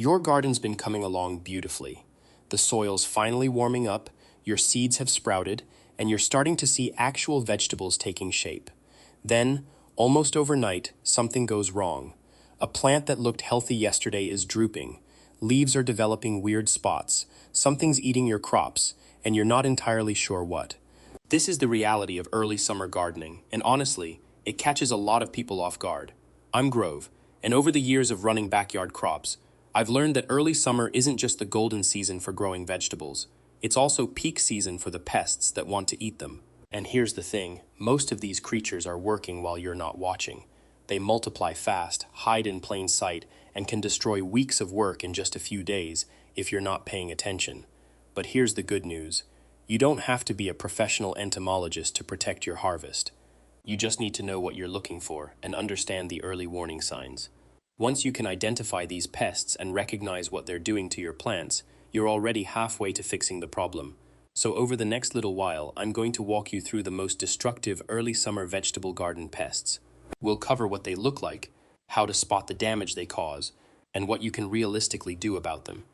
Your garden's been coming along beautifully. The soil's finally warming up, your seeds have sprouted, and you're starting to see actual vegetables taking shape. Then, almost overnight, something goes wrong. A plant that looked healthy yesterday is drooping. Leaves are developing weird spots. Something's eating your crops, and you're not entirely sure what. This is the reality of early summer gardening, and honestly, it catches a lot of people off guard. I'm Grove, and over the years of running backyard crops, I've learned that early summer isn't just the golden season for growing vegetables. It's also peak season for the pests that want to eat them. And here's the thing, most of these creatures are working while you're not watching. They multiply fast, hide in plain sight, and can destroy weeks of work in just a few days if you're not paying attention. But here's the good news. You don't have to be a professional entomologist to protect your harvest. You just need to know what you're looking for and understand the early warning signs. Once you can identify these pests and recognize what they're doing to your plants, you're already halfway to fixing the problem. So over the next little while, I'm going to walk you through the most destructive early summer vegetable garden pests. We'll cover what they look like, how to spot the damage they cause, and what you can realistically do about them.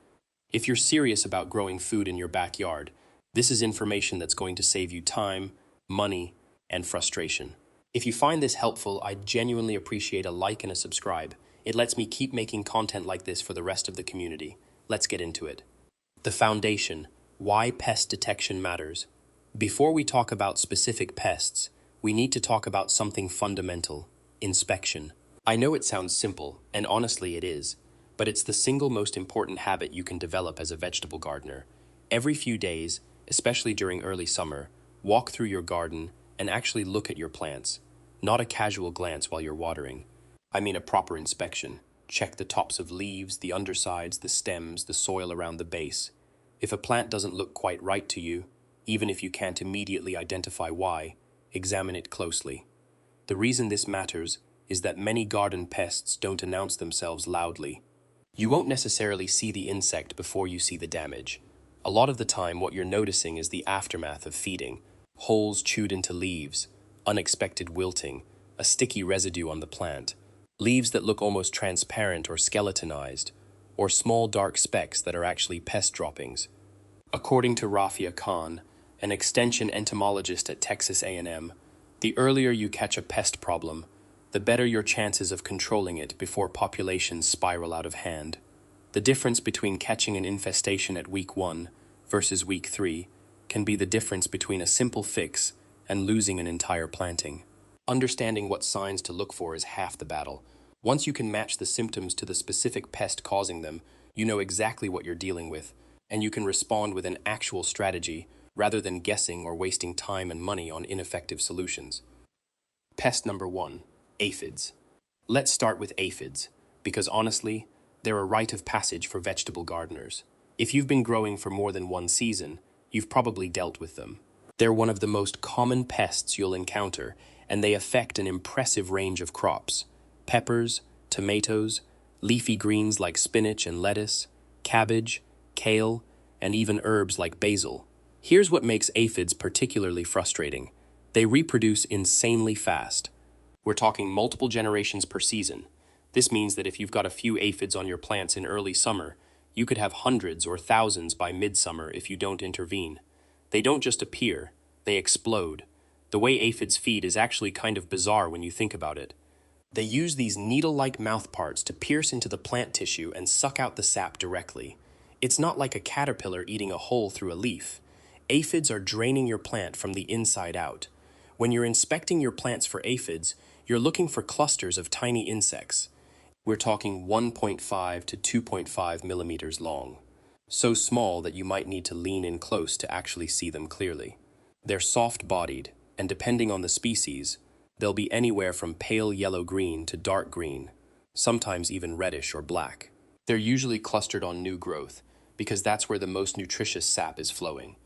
If you're serious about growing food in your backyard, this is information that's going to save you time, money, and frustration. If you find this helpful, I'd genuinely appreciate a like and a subscribe. It lets me keep making content like this for the rest of the community. Let's get into it. The foundation, why pest detection matters. Before we talk about specific pests, we need to talk about something fundamental, inspection. I know it sounds simple, and honestly it is, but it's the single most important habit you can develop as a vegetable gardener. Every few days, especially during early summer, walk through your garden and actually look at your plants, not a casual glance while you're watering. I mean a proper inspection. Check the tops of leaves, the undersides, the stems, the soil around the base. If a plant doesn't look quite right to you, even if you can't immediately identify why, examine it closely. The reason this matters is that many garden pests don't announce themselves loudly. You won't necessarily see the insect before you see the damage. A lot of the time, what you're noticing is the aftermath of feeding. Holes chewed into leaves, unexpected wilting, a sticky residue on the plant, leaves that look almost transparent or skeletonized, or small dark specks that are actually pest droppings. According to Rafia Khan, an extension entomologist at Texas A&M, the earlier you catch a pest problem, the better your chances of controlling it before populations spiral out of hand. The difference between catching an infestation at week 1 versus week 3 can be the difference between a simple fix and losing an entire planting. Understanding what signs to look for is half the battle. Once you can match the symptoms to the specific pest causing them, you know exactly what you're dealing with, and you can respond with an actual strategy rather than guessing or wasting time and money on ineffective solutions. Pest number 1, aphids. Let's start with aphids, because honestly, they're a rite of passage for vegetable gardeners. If you've been growing for more than one season, you've probably dealt with them. They're one of the most common pests you'll encounter, and they affect an impressive range of crops. Peppers, tomatoes, leafy greens like spinach and lettuce, cabbage, kale, and even herbs like basil. Here's what makes aphids particularly frustrating. They reproduce insanely fast. We're talking multiple generations per season. This means that if you've got a few aphids on your plants in early summer, you could have hundreds or thousands by midsummer if you don't intervene. They don't just appear, they explode. The way aphids feed is actually kind of bizarre when you think about it. They use these needle-like mouthparts to pierce into the plant tissue and suck out the sap directly. It's not like a caterpillar eating a hole through a leaf. Aphids are draining your plant from the inside out. When you're inspecting your plants for aphids, you're looking for clusters of tiny insects. We're talking 1.5 to 2.5 millimeters long. So small that you might need to lean in close to actually see them clearly. They're soft-bodied, and depending on the species, they'll be anywhere from pale yellow-green to dark green, sometimes even reddish or black. They're usually clustered on new growth, because that's where the most nutritious sap is flowing.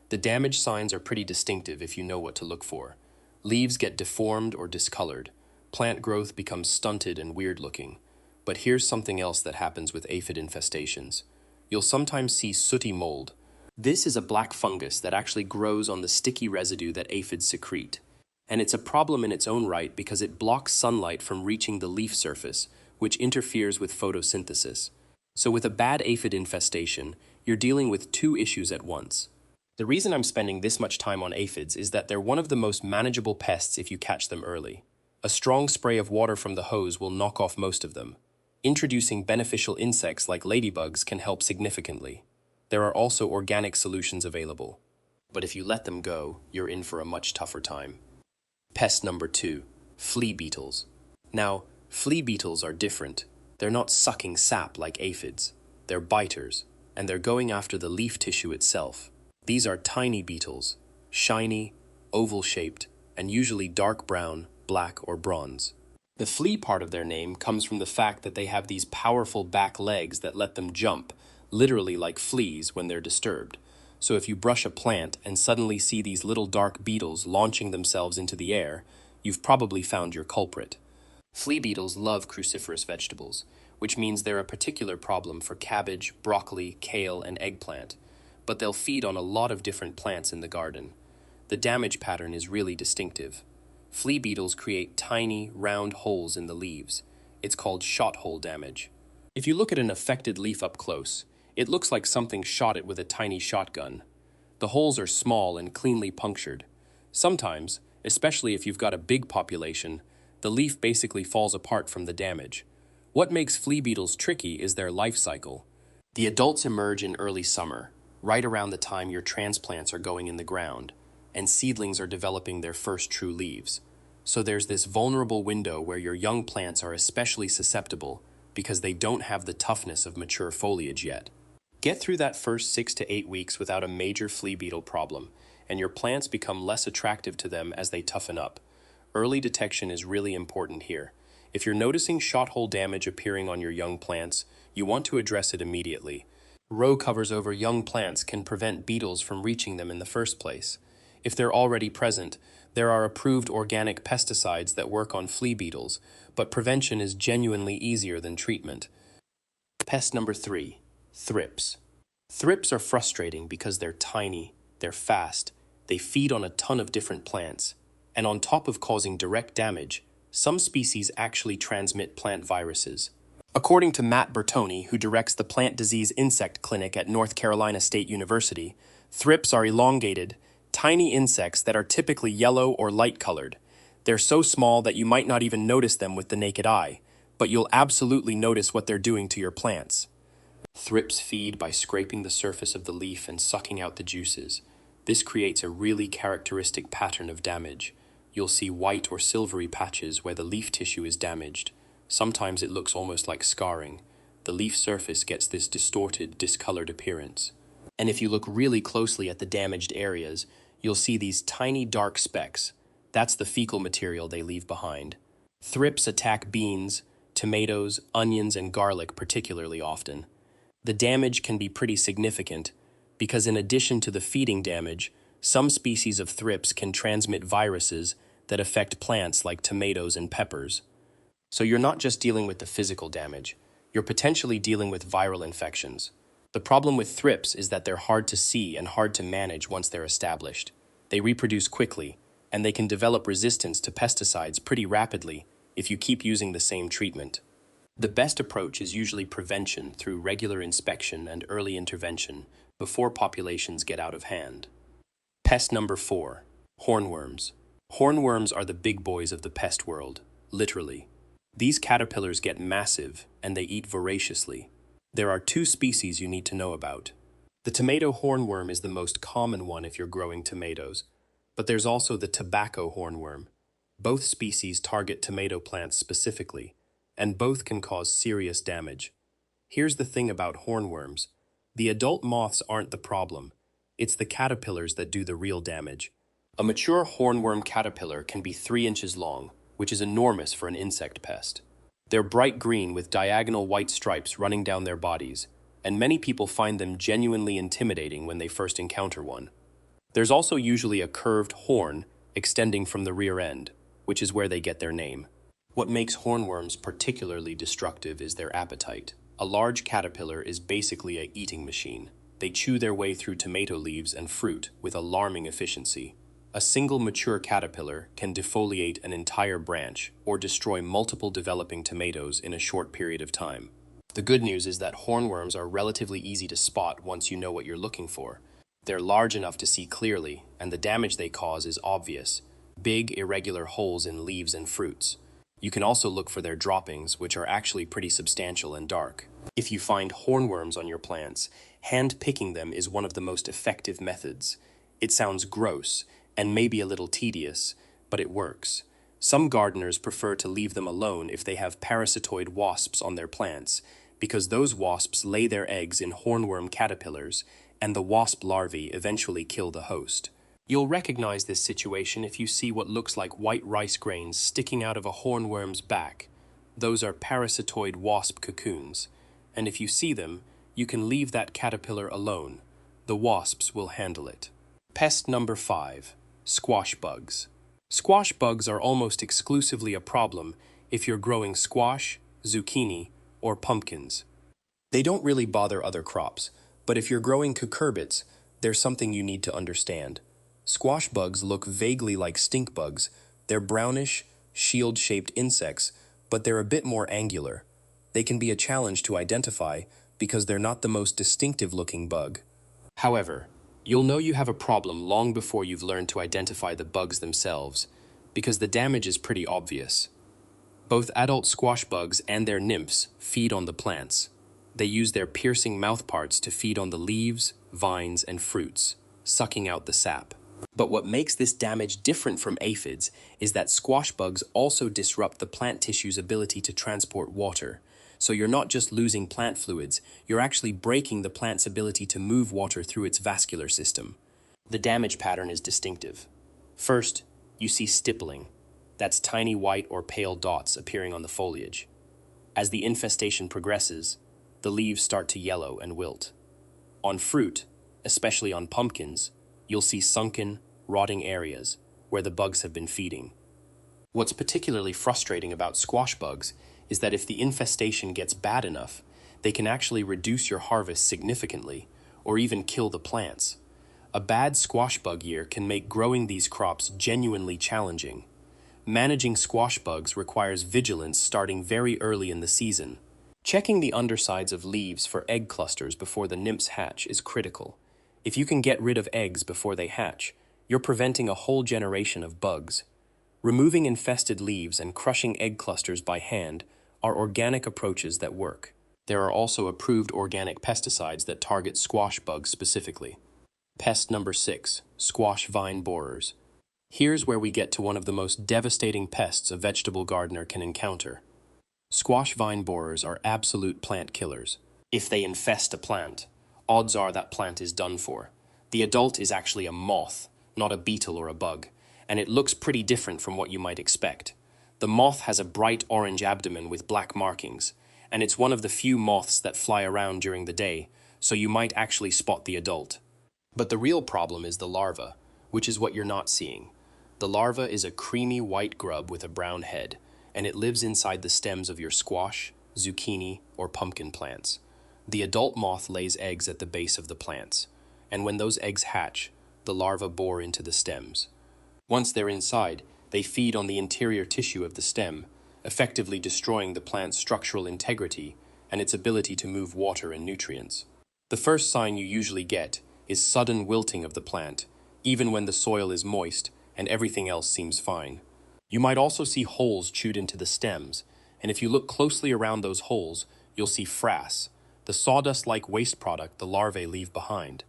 The damage signs are pretty distinctive if you know what to look for. Leaves get deformed or discolored. Plant growth becomes stunted and weird-looking. But here's something else that happens with aphid infestations. You'll sometimes see sooty mold. This is a black fungus that actually grows on the sticky residue that aphids secrete. And it's a problem in its own right because it blocks sunlight from reaching the leaf surface, which interferes with photosynthesis. So with a bad aphid infestation, you're dealing with two issues at once. The reason I'm spending this much time on aphids is that they're one of the most manageable pests if you catch them early. A strong spray of water from the hose will knock off most of them. Introducing beneficial insects like ladybugs can help significantly. There are also organic solutions available. But if you let them go, you're in for a much tougher time. Pest number 2, flea beetles. Now, flea beetles are different. They're not sucking sap like aphids. They're biters, and they're going after the leaf tissue itself. These are tiny beetles, shiny, oval-shaped, and usually dark brown, black, or bronze. The flea part of their name comes from the fact that they have these powerful back legs that let them jump, literally like fleas when they're disturbed. So if you brush a plant and suddenly see these little dark beetles launching themselves into the air, you've probably found your culprit. Flea beetles love cruciferous vegetables, which means they're a particular problem for cabbage, broccoli, kale, and eggplant, but they'll feed on a lot of different plants in the garden. The damage pattern is really distinctive. Flea beetles create tiny, round holes in the leaves. It's called shot hole damage. If you look at an affected leaf up close, it looks like something shot it with a tiny shotgun. The holes are small and cleanly punctured. Sometimes, especially if you've got a big population, the leaf basically falls apart from the damage. What makes flea beetles tricky is their life cycle. The adults emerge in early summer, right around the time your transplants are going in the ground, and seedlings are developing their first true leaves. So there's this vulnerable window where your young plants are especially susceptible because they don't have the toughness of mature foliage yet. Get through that first 6 to 8 weeks without a major flea beetle problem, and your plants become less attractive to them as they toughen up. Early detection is really important here. If you're noticing shot hole damage appearing on your young plants, you want to address it immediately. Row covers over young plants can prevent beetles from reaching them in the first place. If they're already present, there are approved organic pesticides that work on flea beetles, but prevention is genuinely easier than treatment. Pest number 3, thrips. Thrips are frustrating because they're tiny, they're fast, they feed on a ton of different plants, and on top of causing direct damage, some species actually transmit plant viruses. According to Matt Bertoni, who directs the Plant Disease Insect Clinic at North Carolina State University, thrips are elongated, tiny insects that are typically yellow or light-colored. They're so small that you might not even notice them with the naked eye, but you'll absolutely notice what they're doing to your plants. Thrips feed by scraping the surface of the leaf and sucking out the juices. This creates a really characteristic pattern of damage. You'll see white or silvery patches where the leaf tissue is damaged. Sometimes it looks almost like scarring. The leaf surface gets this distorted, discolored appearance. And if you look really closely at the damaged areas, you'll see these tiny dark specks. That's the fecal material they leave behind. Thrips attack beans, tomatoes, onions, and garlic particularly often. The damage can be pretty significant because in addition to the feeding damage, some species of thrips can transmit viruses that affect plants like tomatoes and peppers. So you're not just dealing with the physical damage, you're potentially dealing with viral infections. The problem with thrips is that they're hard to see and hard to manage once they're established. They reproduce quickly, and they can develop resistance to pesticides pretty rapidly if you keep using the same treatment. The best approach is usually prevention through regular inspection and early intervention before populations get out of hand. Pest number 4, hornworms. Hornworms are the big boys of the pest world, literally. These caterpillars get massive and they eat voraciously. There are 2 species you need to know about. The tomato hornworm is the most common one if you're growing tomatoes, but there's also the tobacco hornworm. Both species target tomato plants specifically, and both can cause serious damage. Here's the thing about hornworms. The adult moths aren't the problem. It's the caterpillars that do the real damage. A mature hornworm caterpillar can be 3 inches long, which is enormous for an insect pest. They're bright green with diagonal white stripes running down their bodies, and many people find them genuinely intimidating when they first encounter one. There's also usually a curved horn extending from the rear end, which is where they get their name. What makes hornworms particularly destructive is their appetite. A large caterpillar is basically an eating machine. They chew their way through tomato leaves and fruit with alarming efficiency. A single mature caterpillar can defoliate an entire branch or destroy multiple developing tomatoes in a short period of time. The good news is that hornworms are relatively easy to spot once you know what you're looking for. They're large enough to see clearly, and the damage they cause is obvious. Big, irregular holes in leaves and fruits. You can also look for their droppings, which are actually pretty substantial and dark. If you find hornworms on your plants, hand picking them is one of the most effective methods. It sounds gross and maybe a little tedious, but it works. Some gardeners prefer to leave them alone if they have parasitoid wasps on their plants, because those wasps lay their eggs in hornworm caterpillars, and the wasp larvae eventually kill the host. You'll recognize this situation if you see what looks like white rice grains sticking out of a hornworm's back. Those are parasitoid wasp cocoons, and if you see them, you can leave that caterpillar alone. The wasps will handle it. Pest number 5, squash bugs. Squash bugs are almost exclusively a problem if you're growing squash, zucchini, or pumpkins. They don't really bother other crops, but if you're growing cucurbits, there's something you need to understand. Squash bugs look vaguely like stink bugs. They're brownish, shield-shaped insects, but they're a bit more angular. They can be a challenge to identify because they're not the most distinctive-looking bug. However, you'll know you have a problem long before you've learned to identify the bugs themselves, because the damage is pretty obvious. Both adult squash bugs and their nymphs feed on the plants. They use their piercing mouthparts to feed on the leaves, vines, and fruits, sucking out the sap. But what makes this damage different from aphids is that squash bugs also disrupt the plant tissue's ability to transport water. So you're not just losing plant fluids, you're actually breaking the plant's ability to move water through its vascular system. The damage pattern is distinctive. First, you see stippling. That's tiny white or pale dots appearing on the foliage. As the infestation progresses, the leaves start to yellow and wilt. On fruit, especially on pumpkins, you'll see sunken, rotting areas where the bugs have been feeding. What's particularly frustrating about squash bugs is that if the infestation gets bad enough, they can actually reduce your harvest significantly or even kill the plants. A bad squash bug year can make growing these crops genuinely challenging. Managing squash bugs requires vigilance starting very early in the season. Checking the undersides of leaves for egg clusters before the nymphs hatch is critical. If you can get rid of eggs before they hatch, you're preventing a whole generation of bugs. Removing infested leaves and crushing egg clusters by hand are organic approaches that work. There are also approved organic pesticides that target squash bugs specifically. Pest number 6, squash vine borers. Here's where we get to one of the most devastating pests a vegetable gardener can encounter. Squash vine borers are absolute plant killers. If they infest a plant, odds are that plant is done for. The adult is actually a moth, not a beetle or a bug, and it looks pretty different from what you might expect. The moth has a bright orange abdomen with black markings, and it's one of the few moths that fly around during the day, so you might actually spot the adult. But the real problem is the larva, which is what you're not seeing. The larva is a creamy white grub with a brown head, and it lives inside the stems of your squash, zucchini, or pumpkin plants. The adult moth lays eggs at the base of the plants, and when those eggs hatch, the larvae bore into the stems. Once they're inside, they feed on the interior tissue of the stem, effectively destroying the plant's structural integrity and its ability to move water and nutrients. The first sign you usually get is sudden wilting of the plant, even when the soil is moist and everything else seems fine. You might also see holes chewed into the stems, and if you look closely around those holes, you'll see frass, the sawdust-like waste product the larvae leave behind.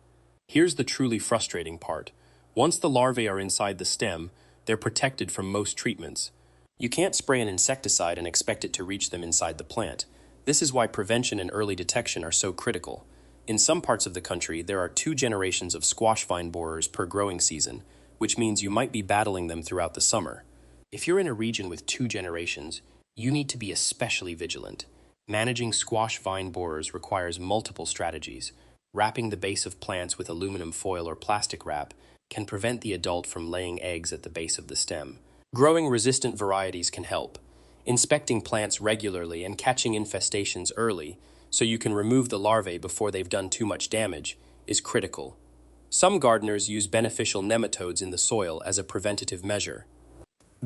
Here's the truly frustrating part. Once the larvae are inside the stem, they're protected from most treatments. You can't spray an insecticide and expect it to reach them inside the plant. This is why prevention and early detection are so critical. In some parts of the country, there are 2 generations of squash vine borers per growing season, which means you might be battling them throughout the summer. If you're in a region with 2 generations, you need to be especially vigilant. Managing squash vine borers requires multiple strategies. Wrapping the base of plants with aluminum foil or plastic wrap can prevent the adult from laying eggs at the base of the stem. Growing resistant varieties can help. Inspecting plants regularly and catching infestations early, so you can remove the larvae before they've done too much damage, is critical. Some gardeners use beneficial nematodes in the soil as a preventative measure.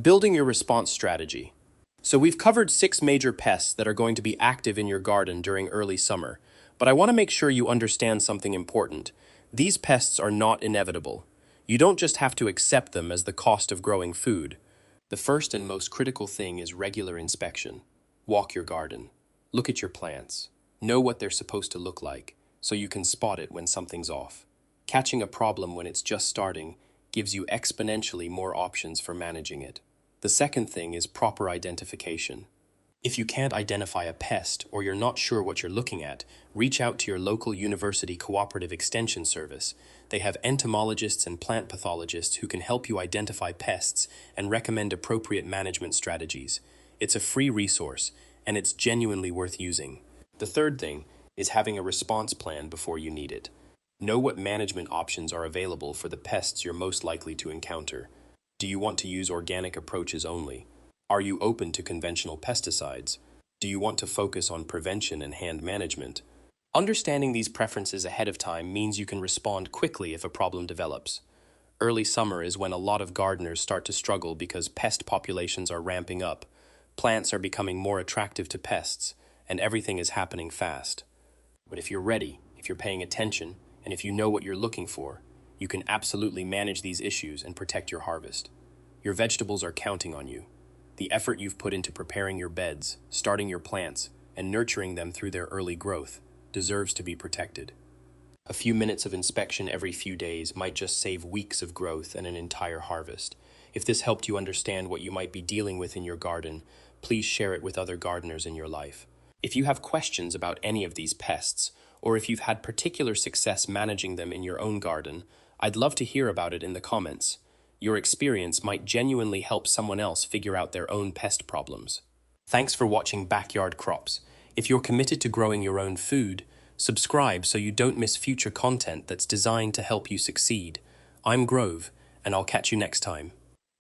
Building your response strategy. So we've covered 6 major pests that are going to be active in your garden during early summer, but I want to make sure you understand something important. These pests are not inevitable. You don't just have to accept them as the cost of growing food. The first and most critical thing is regular inspection. Walk your garden. Look at your plants. Know what they're supposed to look like, so you can spot it when something's off. Catching a problem when it's just starting gives you exponentially more options for managing it. The second thing is proper identification. If you can't identify a pest or you're not sure what you're looking at, reach out to your local university cooperative extension service. They have entomologists and plant pathologists who can help you identify pests and recommend appropriate management strategies. It's a free resource, and it's genuinely worth using. The third thing is having a response plan before you need it. Know what management options are available for the pests you're most likely to encounter. Do you want to use organic approaches only? Are you open to conventional pesticides? Do you want to focus on prevention and hand management? Understanding these preferences ahead of time means you can respond quickly if a problem develops. Early summer is when a lot of gardeners start to struggle because pest populations are ramping up. Plants are becoming more attractive to pests, and everything is happening fast. But if you're ready, if you're paying attention, and if you know what you're looking for, you can absolutely manage these issues and protect your harvest. Your vegetables are counting on you. The effort you've put into preparing your beds, starting your plants, and nurturing them through their early growth deserves to be protected. A few minutes of inspection every few days might just save weeks of growth and an entire harvest. If this helped you understand what you might be dealing with in your garden, please share it with other gardeners in your life. If you have questions about any of these pests, or if you've had particular success managing them in your own garden, I'd love to hear about it in the comments. Your experience might genuinely help someone else figure out their own pest problems. Thanks for watching Backyard Crops. If you're committed to growing your own food, subscribe so you don't miss future content that's designed to help you succeed. I'm Grove, and I'll catch you next time.